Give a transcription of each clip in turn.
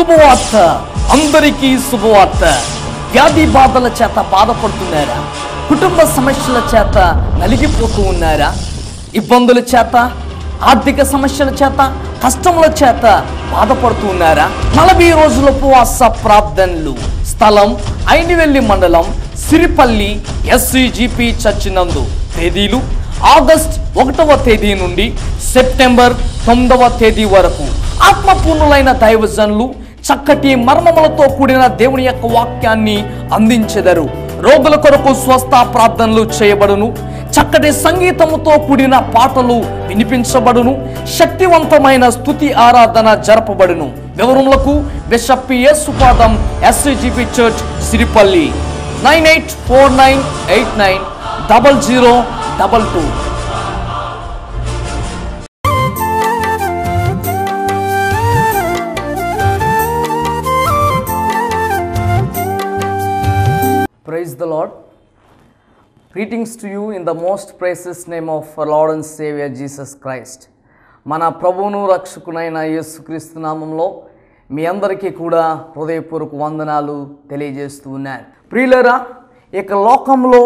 శుభవార్త, అందరికీ శుభవార్త. వ్యాధి బాధల చేత బాధపడుతున్నారా? కుటుంబ సమస్యల చేత నలిగిపోతూ ఉన్నారా? ఇబ్బందుల చేత, ఆర్థిక సమస్యల చేత, కష్టముల చేత బాధపడుతూ ఉన్నారా? 40 రోజుల ఉపవాస ప్రార్థనలు. స్థలం ఐనివెల్లి మండలం, సిరిపల్లి SCGP చర్చి నందు. తేదీలు ఆగస్ట్ 1వ తేదీ నుండి సెప్టెంబర్ 9వ తేదీ వరకు. ఆత్మపూర్ణులైన దైవజనులు చక్కటి మర్మములతో కూడిన దేవుని యొక్క వాక్యాన్ని అందించెదరు. రోగుల కొరకు స్వస్థ ప్రార్థనలు చేయబడును. చక్కటి సంగీతముతో కూడిన పాటలు వినిపించబడును. శక్తివంతమైన స్తుతి ఆరాధన జరపబడును. వివరములకు bishop PS Supadam, SCGP church, Siripalli. 9849890022. Praise the Lord. Greetings to you in the most precious name of our Lord and Savior Jesus Christ. మన ప్రభువును రక్షకునైన యేసుక్రీస్తు నామంలో మీ అందరికీ కూడా హృదయపూర్వక వందనాలు తెలియజేస్తూ ఉన్నాను. ప్రియులారా, ఇక లోకంలో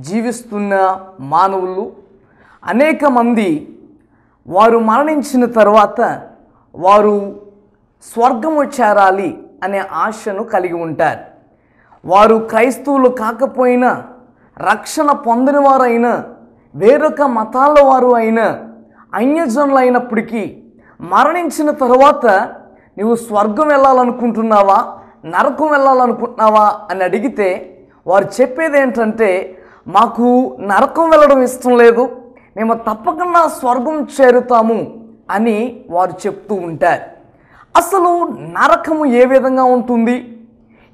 జీవిస్తున్న మానవులు అనేక మంది వారు మరణించిన తర్వాత వారు స్వర్గము చేరాలి అనే ఆశను కలిగి ఉంటారు. వారు క్రైస్తవులు కాకపోయినా, రక్షణ పొందిన వారైనా, వేరొక మతాల వారు అయినా, అన్యజనులు అయినప్పటికీ మరణించిన తర్వాత నువ్వు స్వర్గం వెళ్ళాలనుకుంటున్నావా, నరకం వెళ్ళాలనుకుంటున్నావా అని అడిగితే వారు చెప్పేది ఏంటంటే, మాకు నరకం వెళ్ళడం ఇష్టం లేదు, మేము తప్పకుండా స్వర్గం చేరుతాము అని వారు చెప్తూ ఉంటారు. అసలు నరకము ఏ విధంగా ఉంటుంది?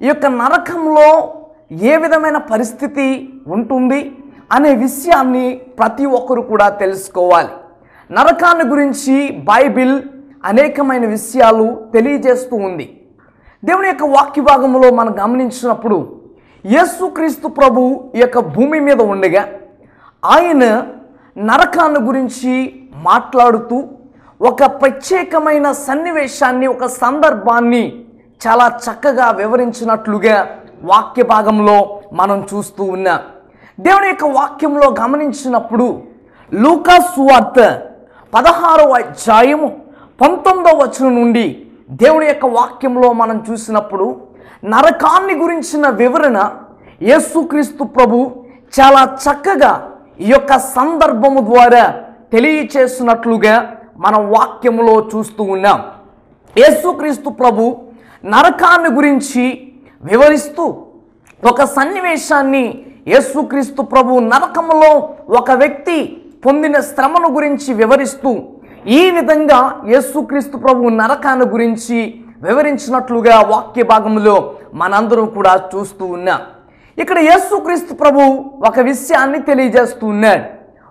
ఈ యొక్క నరకంలో ఏ విధమైన పరిస్థితి ఉంటుంది అనే విషయాన్ని ప్రతి ఒక్కరు కూడా తెలుసుకోవాలి. నరకాన్ని గురించి బైబిల్ అనేకమైన విషయాలు తెలియజేస్తూ ఉంది. దేవుని యొక్క వాక్య భాగంలో మనం గమనించినప్పుడు యేసుక్రీస్తు ప్రభు ఈ యొక్క భూమి మీద ఉండగా ఆయన నరకాన్ని గురించి మాట్లాడుతూ ఒక ప్రత్యేకమైన సన్నివేశాన్ని, ఒక సందర్భాన్ని చాలా చక్కగా వివరించినట్లుగా వాక్య భాగంలో మనం చూస్తూ ఉన్నాం. దేవుని యొక్క వాక్యంలో గమనించినప్పుడు లూకా సువార్త 16వ అధ్యాయము 19వ వచనం నుండి దేవుని యొక్క వాక్యంలో మనం చూసినప్పుడు నరకాన్ని గురించిన వివరణ యేసుక్రీస్తు ప్రభు చాలా చక్కగా ఈ యొక్క సందర్భము ద్వారా తెలియచేస్తున్నట్లుగా మనం వాక్యములో చూస్తూ ఉన్నాం. యేసుక్రీస్తు ప్రభు నరకాన్ని గురించి వివరిస్తూ ఒక సన్నివేశాన్ని, యేసుక్రీస్తు ప్రభు నరకములో ఒక వ్యక్తి పొందిన శ్రమను గురించి వివరిస్తూ ఈ విధంగా యేసుక్రీస్తు ప్రభు నరకాన్ని గురించి వివరించినట్లుగా వాక్య భాగంలో మనందరం కూడా చూస్తూ ఉన్నాం. ఇక్కడ యేసుక్రీస్తు ప్రభు ఒక విషయాన్ని తెలియజేస్తూ ఉన్నాడు.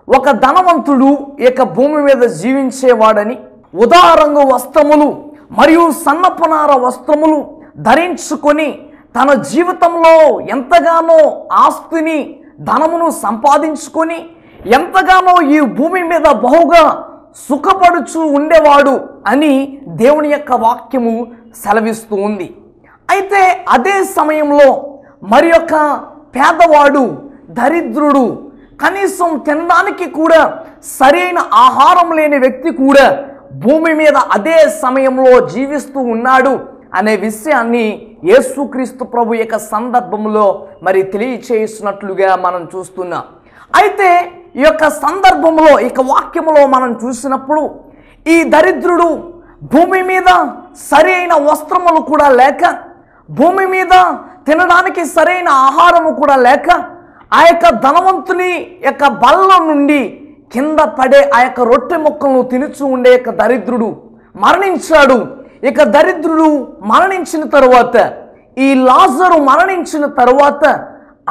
ఒక ధనవంతుడు ఇక భూమి మీద జీవించేవాడని, ఉదారంగు వస్త్రములు మరియు సన్నపునార వస్త్రములు ధరించుకొని తన జీవితంలో ఎంతగానో ఆస్తిని, ధనమును సంపాదించుకొని ఎంతగానో ఈ భూమి మీద బహుగా సుఖపడుచు ఉండేవాడు అని దేవుని యొక్క వాక్యము సెలవిస్తూ ఉంది. అయితే అదే సమయంలో మరి యొక్క పేదవాడు, దరిద్రుడు, కనీసం తినడానికి కూడా సరైన ఆహారం లేని వ్యక్తి కూడా భూమి మీద అదే సమయంలో జీవిస్తూ ఉన్నాడు అనే విషయాన్ని యేసుక్రీస్తు ప్రభు యొక్క సందర్భంలో మరి తెలియచేసినట్లుగా మనం చూస్తున్నాం. అయితే ఈ యొక్క సందర్భంలో, ఈ వాక్యములో మనం చూసినప్పుడు ఈ దరిద్రుడు భూమి మీద సరైన వస్త్రములు కూడా లేక, భూమి మీద తినడానికి సరైన ఆహారము కూడా లేక, ఆ యొక్క ధనవంతుని యొక్క బల్ల నుండి కింద పడే ఆ యొక్క రొట్టె ముక్కలను తినుచూ ఉండే యొక్క దరిద్రుడు మరణించాడు. ఇక దరిద్రుడు మరణించిన తరువాత, ఈ లాజరు మరణించిన తరువాత,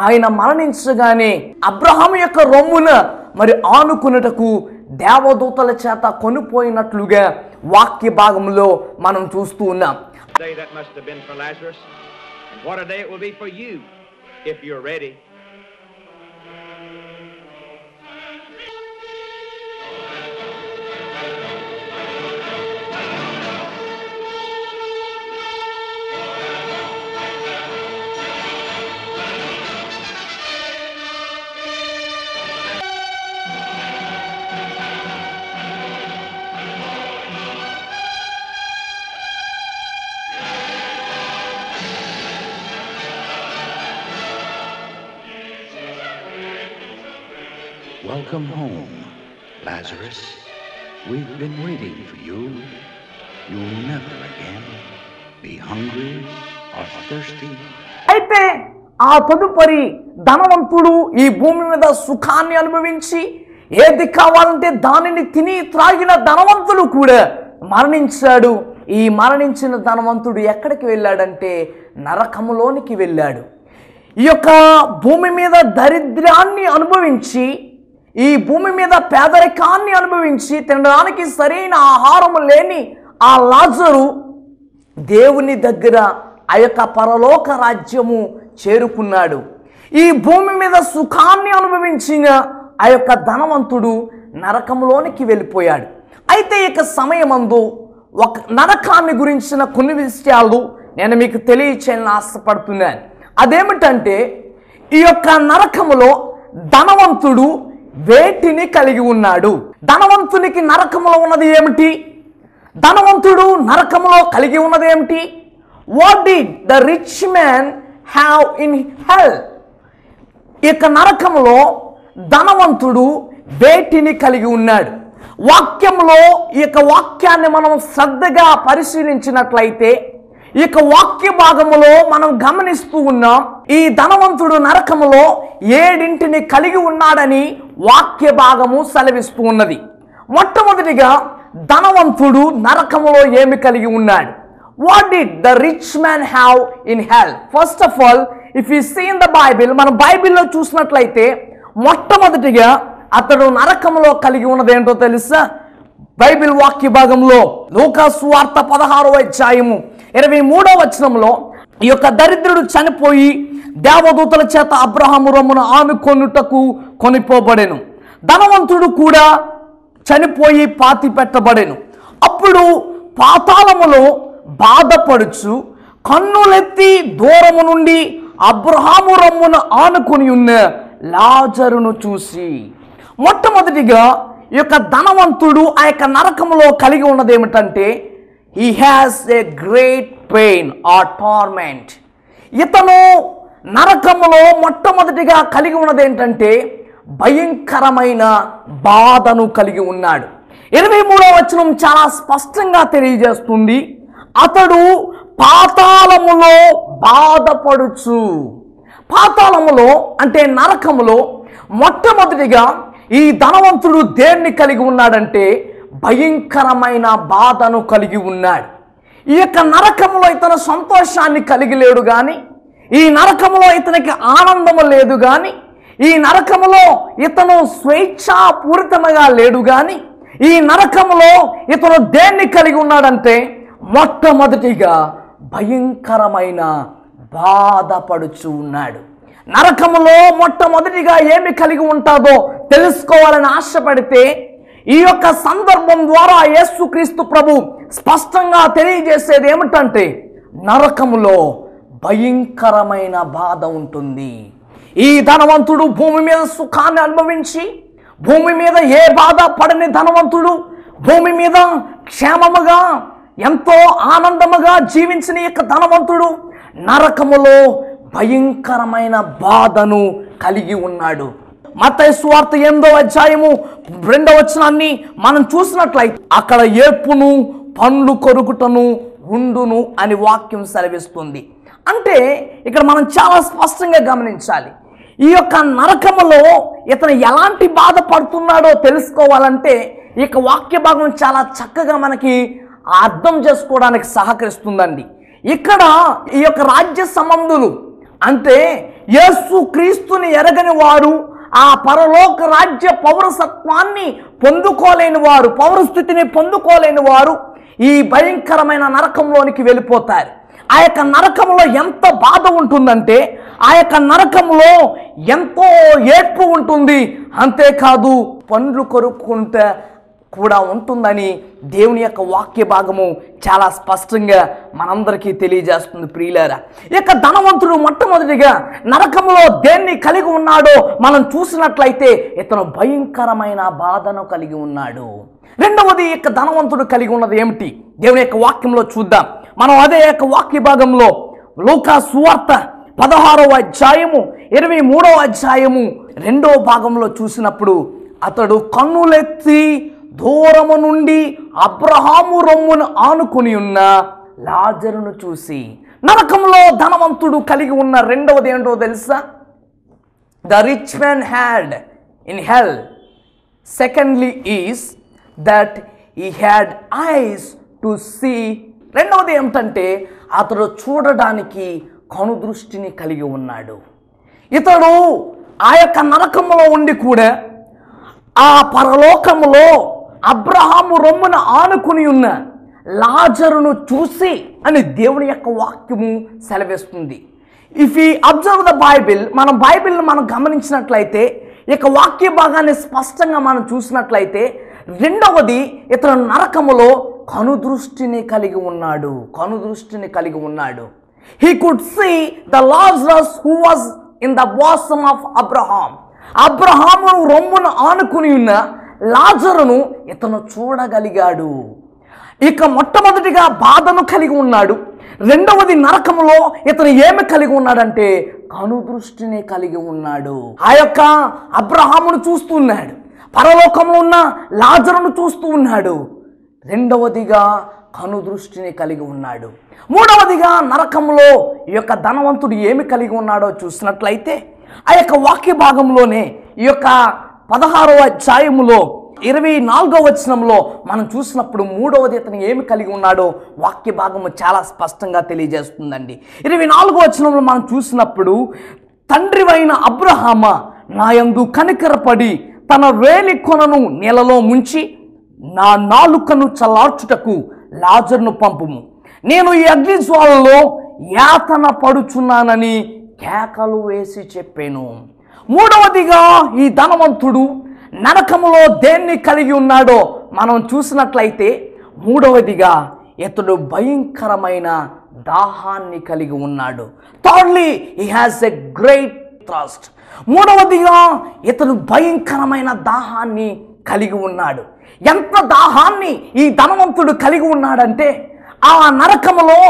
ఆయన మరణించగానే అబ్రహాము యొక్క రొమ్మున మరి ఆనుకున్నటకు దేవదూతల చేత కొనిపోయినట్లుగా వాక్య భాగంలో మనం చూస్తూ ఉన్నాం. Welcome home, Lazarus. We've been waiting for you. You'll never again be hungry or thirsty. అయితే ఆ తదుపరి ధనవంతుడు ఈ భూమి మీద సుఖాన్ని అనుభవించి ఏది కావాలంటే దానిని తిని త్రాగిన ధనవంతుడు కూడా మరణించాడు. ఈ మరణించిన ధనవంతుడు ఎక్కడికి వెళ్ళాడంటే నరకములోనికి వెళ్ళాడు. ఈ యొక్క భూమి మీద దరిద్రాన్ని అనుభవించి, ఈ భూమి మీద పేదరికాన్ని అనుభవించి తినడానికి సరైన ఆహారం లేని ఆ లాజరు దేవుని దగ్గర ఆ యొక్క పరలోక రాజ్యము చేరుకున్నాడు. ఈ భూమి మీద సుఖాన్ని అనుభవించిన ఆ యొక్క ధనవంతుడు నరకంలోనికి వెళ్ళిపోయాడు. అయితే ఇక సమయమందు ఒక నరకాన్ని గురించిన కొన్ని విషయాలు నేను మీకు తెలియచేయాలని ఆశపడుతున్నాను. అదేమిటంటే ఈ యొక్క నరకములో ధనవంతుడు వేటిని కలిగి ఉన్నాడు? ధనవంతునికి నరకములో ఉన్నది ఏమిటి? ధనవంతుడు నరకములో కలిగి ఉన్నది ఏమిటి? What did the rich man have in హెల్? ఈ యొక్క నరకములో ధనవంతుడు వేటిని కలిగి ఉన్నాడు? వాక్యంలో ఈ యొక్క వాక్యాన్ని మనం శ్రద్ధగా పరిశీలించినట్లయితే ఈ యొక్క వాక్య భాగములో మనం గమనిస్తూ ఉన్నాం, ఈ ధనవంతుడు నరకములో 7 కలిగి ఉన్నాడని వాక్య భాగము సెలవిస్తూ ఉన్నది. మొట్టమొదటిగా ధనవంతుడు నరకములో ఏమి కలిగి ఉన్నాడు? What did the rich man have in hell? First of all if you see in the Bible, మనం బైబిల్లో చూసినట్లయితే మొట్టమొదటిగా అతడు నరకములో కలిగి ఉన్నది ఏంటో తెలుసా? బైబిల్ వాక్య భాగంలో లూకాసు వార్త 16వ అధ్యాయము 23వ వచనంలో ఈ యొక్క దరిద్రుడు చనిపోయి దేవదూతల చేత అబ్రహాము రొమ్మున ఆనుకొనుటకు కొనిపోబడెను. ధనవంతుడు కూడా చనిపోయి పాతి పెట్టబడెను. అప్పుడు పాతాళములో బాధపడుచు కన్నులెత్తి దూరము నుండి అబ్రహాము రొమ్మున ఆనుకొని ఉన్న లాజరును చూసి, మొట్టమొదటిగా ఈ యొక్క ధనవంతుడు ఆ యొక్క నరకములో కలిగి ఉన్నది ఏమిటంటే he has a great pain or torment. ఇతను నరకములో మొట్టమొదటిగా కలిగి ఉన్నది ఏంటంటే భయంకరమైన బాధను కలిగి ఉన్నాడు. 23వ వచనం చాలా స్పష్టంగా తెలియజేస్తుంది, అతడు పాతాళములో బాధపడుచు. పాతాళములో అంటే నరకములో మొట్టమొదటిగా ఈ ధనవంతుడు దేన్ని కలిగి ఉన్నాడంటే భయంకరమైన బాధను కలిగి ఉన్నాడు. ఈ యొక్క నరకములో ఇతను సంతోషాన్ని కలిగి లేడు కానీ, ఈ నరకములో ఇతనికి ఆనందము లేదు కానీ, ఈ నరకములో ఇతను స్వేచ్ఛాపూరితముగా లేడు కానీ, ఈ నరకములో ఇతను దేన్ని కలిగి ఉన్నాడంటే మొట్టమొదటిగా భయంకరమైన బాధపడుచు ఉన్నాడు. నరకములో మొట్టమొదటిగా ఏమి కలిగి ఉంటాదో తెలుసుకోవాలని ఆశపడితే ఈ యొక్క సందర్భం ద్వారా యేసుక్రీస్తు ప్రభు స్పష్టంగా తెలియజేసేది ఏమిటంటే నరకములో భయంకరమైన బాధ ఉంటుంది. ఈ ధనవంతుడు భూమి మీద సుఖాన్ని అనుభవించి, భూమి మీద ఏ బాధ పడని ధనవంతుడు, భూమి మీద క్షేమముగా ఎంతో ఆనందముగా జీవించిన యొక్క ధనవంతుడు నరకములో భయంకరమైన బాధను కలిగి ఉన్నాడు. మత్తయి సువార్త 8వ అధ్యాయము 2వ వచనాన్ని మనం చూసినట్లయితే అక్కడ ఏడ్పును పండ్లు కొరుకుటను ఉండును అని వాక్యం సెలవిస్తుంది. అంటే ఇక్కడ మనం చాలా స్పష్టంగా గమనించాలి, ఈ యొక్క నరకములో ఇతను ఎలాంటి బాధపడుతున్నాడో తెలుసుకోవాలంటే ఈ యొక్క వాక్య భాగం చాలా చక్కగా మనకి అర్థం చేసుకోవడానికి సహకరిస్తుందండి. ఇక్కడ ఈ యొక్క రాజ్య సంబంధులు అంటే యేసు క్రీస్తుని ఎరగని వారు, ఆ పరలోక రాజ్య పౌరసత్వాన్ని పొందుకోలేని వారు, పౌరస్థితిని పొందుకోలేని వారు ఈ భయంకరమైన నరకంలోనికి వెళ్ళిపోతారు. ఆ యొక్క నరకంలో ఎంత బాధ ఉంటుందంటే ఆ యొక్క నరకంలో ఎంతో ఏడ్పు ఉంటుంది, అంతేకాదు పండ్లు కొరుక్కుంటే కూడా ఉంటుందని దేవుని యొక్క వాక్య భాగము చాలా స్పష్టంగా మనందరికీ తెలియజేస్తుంది. ప్రియులారా, ఈ యొక్క ధనవంతుడు మొట్టమొదటిగా నరకంలో దేన్ని కలిగి ఉన్నాడో మనం చూసినట్లయితే ఇతను భయంకరమైన బాధను కలిగి ఉన్నాడు. రెండవది ఈ యొక్క ధనవంతుడు కలిగి ఉన్నది ఏమిటి? దేవుని యొక్క వాక్యంలో చూద్దాం. మనం అదే యొక్క వాక్య భాగంలో లూకాసు సువార్త 16వ అధ్యాయము 23వ అధ్యాయము 2వ భాగంలో చూసినప్పుడు అతడు కన్నులెత్తి దూరము నుండి అబ్రహాము రొమ్మును ఆనుకుని ఉన్న లాజరును చూసి, నరకంలో ధనవంతుడు కలిగి ఉన్న రెండవది ఏంటో తెలుసా? The rich man had in hell. Secondly is that he had eyes to see. రెండవది ఏమిటంటే అతడు చూడడానికి కనుదృష్టిని కలిగి ఉన్నాడు. ఇతడు ఆ యొక్క నరకములో ఉండి కూడా ఆ పరలోకములో అబ్రహాము రొమ్మున ఆనుకుని ఉన్న లాజరును చూసి అని దేవుని యొక్క వాక్యము సెలవిస్తుంది. If you observe the Bible, మనం బైబిల్ని మనం గమనించినట్లయితే, ఇక వాక్య భాగాన్ని స్పష్టంగా మనం చూసినట్లయితే, రెండవది ఇతను నరకములో కనుదృష్టిని కలిగి ఉన్నాడు. కనుదృష్టిని కలిగి ఉన్నాడు. He could see the Lazarus who was in the bosom of Abraham. Abraham రొమ్మును ఆనుకుని ఉన్న లాజరును ఇతను చూడగలిగాడు. ఇక మొట్టమొదటిగా బాధను కలిగి ఉన్నాడు. రెండవది నరకములో ఇతను ఏమి కలిగి ఉన్నాడంటే కనుదృష్టిని కలిగి ఉన్నాడు. ఆ యొక్క అబ్రహామును చూస్తూ ఉన్నాడు, పరలోకంలో ఉన్న లాజరును చూస్తూ ఉన్నాడు. రెండవదిగా కనుదృష్టిని కలిగి ఉన్నాడు. మూడవదిగా నరకంలో ఈ యొక్క ధనవంతుడు ఏమి కలిగి ఉన్నాడో చూసినట్లయితే, ఆ యొక్క వాక్య భాగంలోనే ఈ యొక్క 16వ అధ్యాయములో 24వ వచనంలో మనం చూసినప్పుడు మూడవది ఇతను ఏమి కలిగి ఉన్నాడో వాక్య భాగము చాలా స్పష్టంగా తెలియజేస్తుందండి. 24వ వచనంలో మనం చూసినప్పుడు, తండ్రివైన అబ్రహామా, నాయందు కనికరపడి తన వేలి కొనను నీళ్ళలో ముంచి నా నాలుకను చల్లార్చుటకు లాజరును పంపుము. నేను ఈ అగ్ని జ్వాలలో యాతన పడుచున్నానని కేకలు వేసి చెప్పాను. మూడవదిగా ఈ ధనవంతుడు నరకములో దేన్ని కలిగి ఉన్నాడో మనం చూసినట్లయితే, మూడవదిగా ఇతడు భయంకరమైన దాహాన్ని కలిగి ఉన్నాడు. Thirdly he has a great thirst. మూడవదిగా ఇతడు భయంకరమైన దాహాన్ని కలిగి ఉన్నాడు. ఎంత దాహాన్ని ఈ ధనవంతుడు కలిగి ఉన్నాడంటే, ఆ నరకములో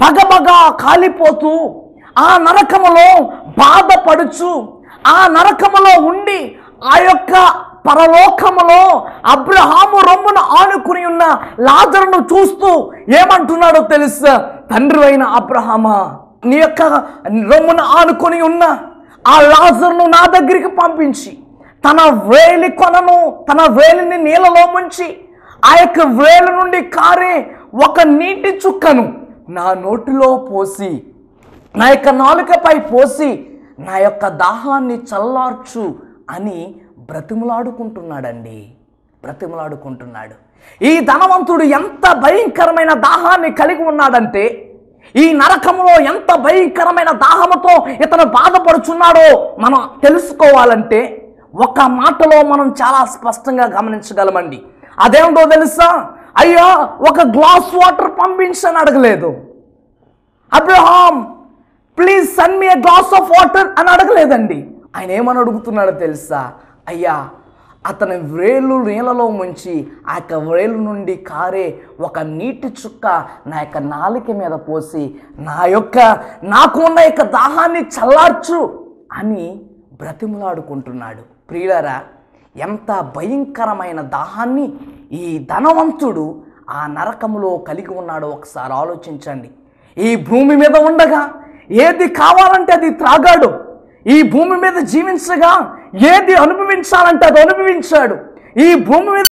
బగబగా కాలిపోతూ, ఆ నరకములో బాధపడుచు, ఆ నరకములో ఉండి ఆ యొక్క పరలోకములో అబ్రహాము రొమ్మును ఆనుకుని ఉన్న లాజరును చూస్తూ ఏమంటున్నాడో తెలుసా? తండ్రి అయిన అబ్రహామా, నీ యొక్క రొమ్మును ఆనుకొని ఉన్న ఆ లాజరును నా దగ్గరికి పంపించి తన వేలి కొనను, తన వేలిని నీళ్ళలో ముంచి ఆ యొక్క వేలు నుండి కారే ఒక నీటి చుక్కను నా నోటిలో పోసి, నా యొక్క నాలుకపై పోసి నా యొక్క దాహాన్ని చల్లార్చు అని బ్రతిమలాడుకుంటున్నాడండి. బ్రతిమలాడుకుంటున్నాడు. ఈ ధనవంతుడు ఎంత భయంకరమైన దాహాన్ని కలిగి ఉన్నాడంటే, ఈ నరకంలో ఎంత భయంకరమైన దాహముతో ఇతను బాధపడుచున్నాడో మనం తెలుసుకోవాలంటే ఒక మాటలో మనం చాలా స్పష్టంగా గమనించగలమండి. అదేంటో తెలుసా? అయ్యా, ఒక గ్లాస్ వాటర్ పంపించని అడగలేదు. Abraham, please send me a glass of water అని అడగలేదండి. ఆయన ఏమని అడుగుతున్నాడో తెలుసా? అయ్యా, అతని వ్రేలు నీళ్ళలో ముంచి ఆ యొక్క వ్రేలు నుండి కారే ఒక నీటి చుక్క నా యొక్క నాలిక మీద పోసి నాకు ఉన్న యొక్క దాహాన్ని చల్లార్చు అని బ్రతిమలాడుకుంటున్నాడు. ప్రియులారా, ఎంత భయంకరమైన దాహాన్ని ఈ ధనవంతుడు ఆ నరకములో కలిగి ఉన్నాడో ఒకసారి ఆలోచించండి. ఈ భూమి మీద ఉండగా ఏది కావాలంటే అది త్రాగాడు. ఈ భూమి మీద జీవించగా ఏది అనుభవించాలంటే అది అనుభవించాడు. ఈ భూమి మీద